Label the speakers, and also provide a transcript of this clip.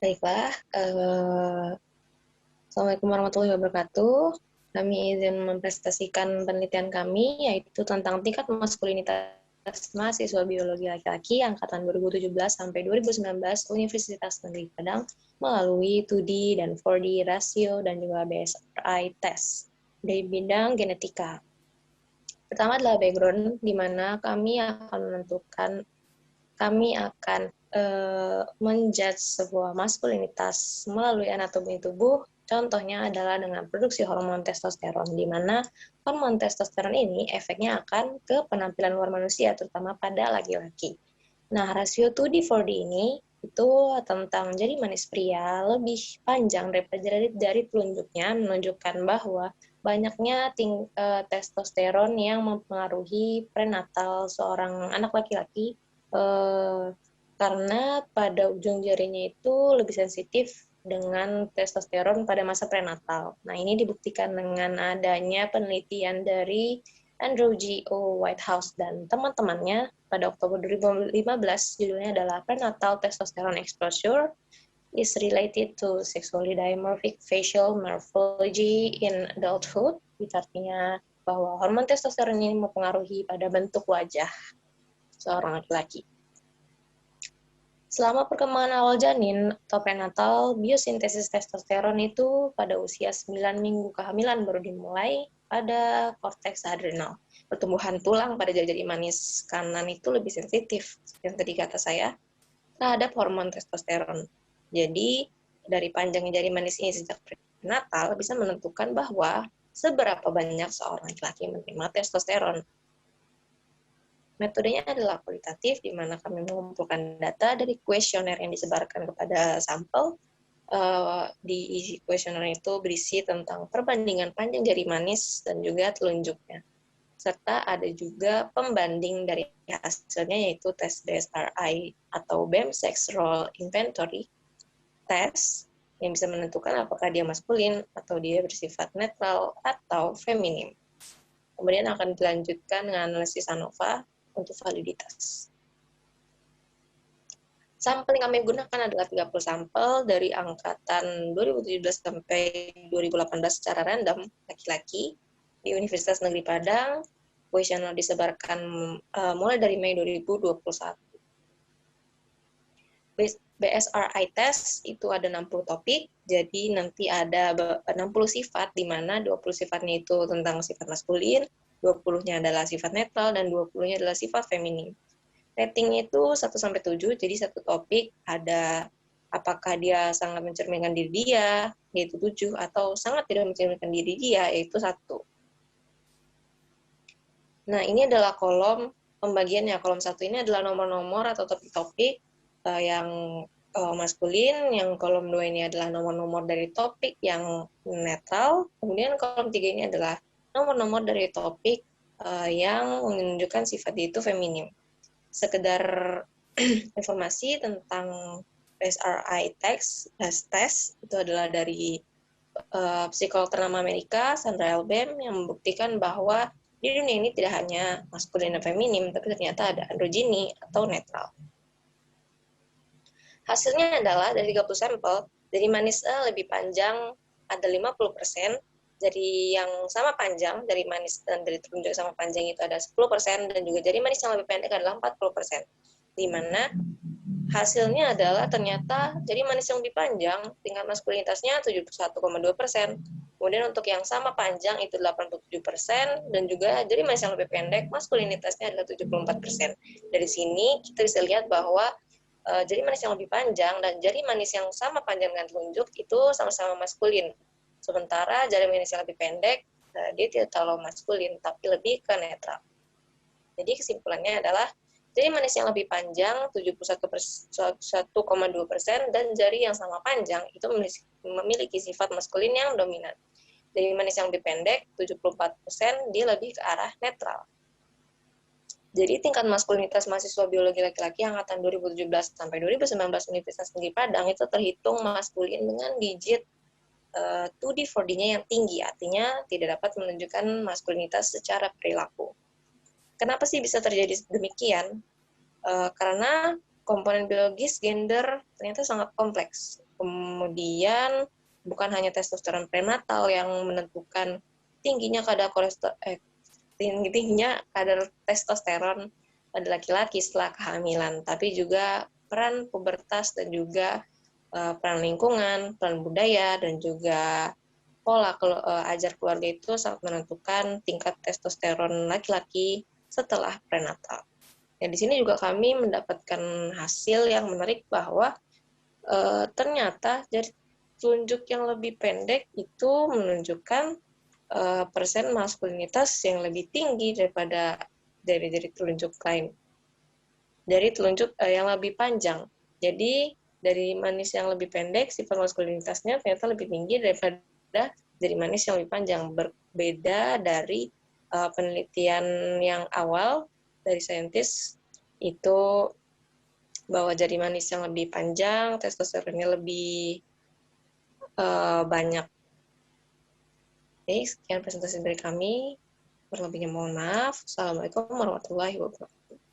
Speaker 1: Baiklah, Assalamualaikum warahmatullahi wabarakatuh. Kami izin mempresentasikan penelitian kami, yaitu tentang tingkat maskulinitas mahasiswa biologi laki-laki angkatan 2017 sampai 2019 Universitas Negeri Padang melalui 2D dan 4D rasio dan juga BSRI test dari bidang genetika. Pertama adalah background, di mana kami akan menjudge sebuah maskulinitas melalui anatomi tubuh. Contohnya adalah dengan produksi hormon testosteron, di mana hormon testosteron ini efeknya akan ke penampilan luar manusia, terutama pada laki-laki. Nah, rasio 2D4D ini itu tentang jari manis pria lebih panjang daripada dari telunjuknya, menunjukkan bahwa banyaknya testosteron yang mempengaruhi prenatal seorang anak laki-laki, karena pada ujung jarinya itu lebih sensitif dengan testosteron pada masa prenatal. Nah, ini dibuktikan dengan adanya penelitian dari Andrew G. O. Whitehouse dan teman-temannya pada Oktober 2015, judulnya adalah Prenatal Testosterone Exposure is related to sexually dimorphic facial morphology in adulthood. Itu artinya bahwa hormon testosteron ini mempengaruhi pada bentuk wajah seorang laki-laki. Selama perkembangan awal janin atau prenatal, biosintesis testosteron itu pada usia 9 minggu kehamilan baru dimulai pada korteks adrenal. Pertumbuhan tulang pada jari-jari manis kanan itu lebih sensitif, yang tadi kata saya, terhadap hormon testosteron. Jadi, dari panjangnya jari manis ini sejak prenatal bisa menentukan bahwa seberapa banyak seorang laki-laki menerima testosteron. Metodenya adalah kualitatif, di mana kami mengumpulkan data dari kuesioner yang disebarkan kepada sampel. Di kuesioner itu berisi tentang perbandingan panjang jari manis dan juga telunjuknya. Serta ada juga pembanding dari hasilnya, yaitu tes BSRI atau BEM Sex Role Inventory Test, yang bisa menentukan apakah dia maskulin atau dia bersifat netral atau feminim. Kemudian akan dilanjutkan dengan analisis ANOVA untuk validitas. Sampel yang kami gunakan adalah 30 sampel dari angkatan 2017 sampai 2018 secara random, laki-laki, di Universitas Negeri Padang. Kuesioner disebarkan mulai dari Mei 2021. BSRI test itu ada 60 topik, jadi nanti ada 60 sifat, di mana 20 sifatnya itu tentang sifat maskulin, 20-nya adalah sifat netral, dan 20-nya adalah sifat feminim. Ratingnya itu 1-7, jadi satu topik ada apakah dia sangat mencerminkan diri dia, yaitu 7, atau sangat tidak mencerminkan diri dia, yaitu 1. Nah, ini adalah kolom pembagiannya. Kolom 1 ini adalah nomor-nomor atau topik-topik yang maskulin, yang kolom 2 ini adalah nomor-nomor dari topik yang netral, kemudian kolom 3 ini adalah nomor-nomor dari topik yang menunjukkan sifat itu feminim. Sekedar informasi tentang SRI test itu adalah dari psikolog ternama Amerika, Sandra Elbem, yang membuktikan bahwa di dunia ini tidak hanya maskulin dan feminim, tapi ternyata ada androgini atau netral. Hasilnya adalah dari 30 sampel, jari manis lebih panjang ada 50%, jari yang sama panjang, jari manis dan jari telunjuk sama panjang itu ada 10%, dan juga jari manis yang lebih pendek adalah 40%. Di mana hasilnya adalah ternyata jari manis yang lebih panjang, tingkat maskulinitasnya 71,2%. Kemudian untuk yang sama panjang itu 87%, dan juga jari manis yang lebih pendek, maskulinitasnya adalah 74%. Dari sini kita bisa lihat bahwa jari manis yang lebih panjang dan jari manis yang sama panjang dengan telunjuk itu sama-sama maskulin. Sementara jari manis yang lebih pendek, dia tidak terlalu maskulin, tapi lebih ke netral. Jadi kesimpulannya adalah jari manis yang lebih panjang 71,2% dan jari yang sama panjang itu memiliki sifat maskulin yang dominan. Jari manis yang lebih pendek 74% dia lebih ke arah netral. Jadi tingkat maskulinitas mahasiswa biologi laki-laki angkatan 2017 sampai 2019 Universitas Negeri Padang itu terhitung maskulin dengan digit 2D4D-nya yang tinggi, artinya tidak dapat menunjukkan maskulinitas secara perilaku. Kenapa sih bisa terjadi demikian? Karena komponen biologis gender ternyata sangat kompleks. Kemudian bukan hanya testosteron prenatal yang menentukan tingginya kadar testosteron pada laki-laki setelah kehamilan, tapi juga peran pubertas dan juga peran lingkungan, peran budaya, dan juga pola ajar keluarga itu sangat menentukan tingkat testosteron laki-laki setelah prenatal. Dan di sini juga kami mendapatkan hasil yang menarik bahwa ternyata dari telunjuk yang lebih pendek itu menunjukkan persen maskulinitas yang lebih tinggi daripada dari telunjuk lain. Dari telunjuk yang lebih panjang. Jadi dari manis yang lebih pendek, sifat maskulinitasnya ternyata lebih tinggi daripada dari manis yang lebih panjang. Berbeda dari penelitian yang awal dari saintis itu bahwa jari manis yang lebih panjang, testosteronnya lebih banyak. Oke, sekian presentasi dari kami. Berlebihnya mohon maaf. Assalamualaikum warahmatullahi wabarakatuh.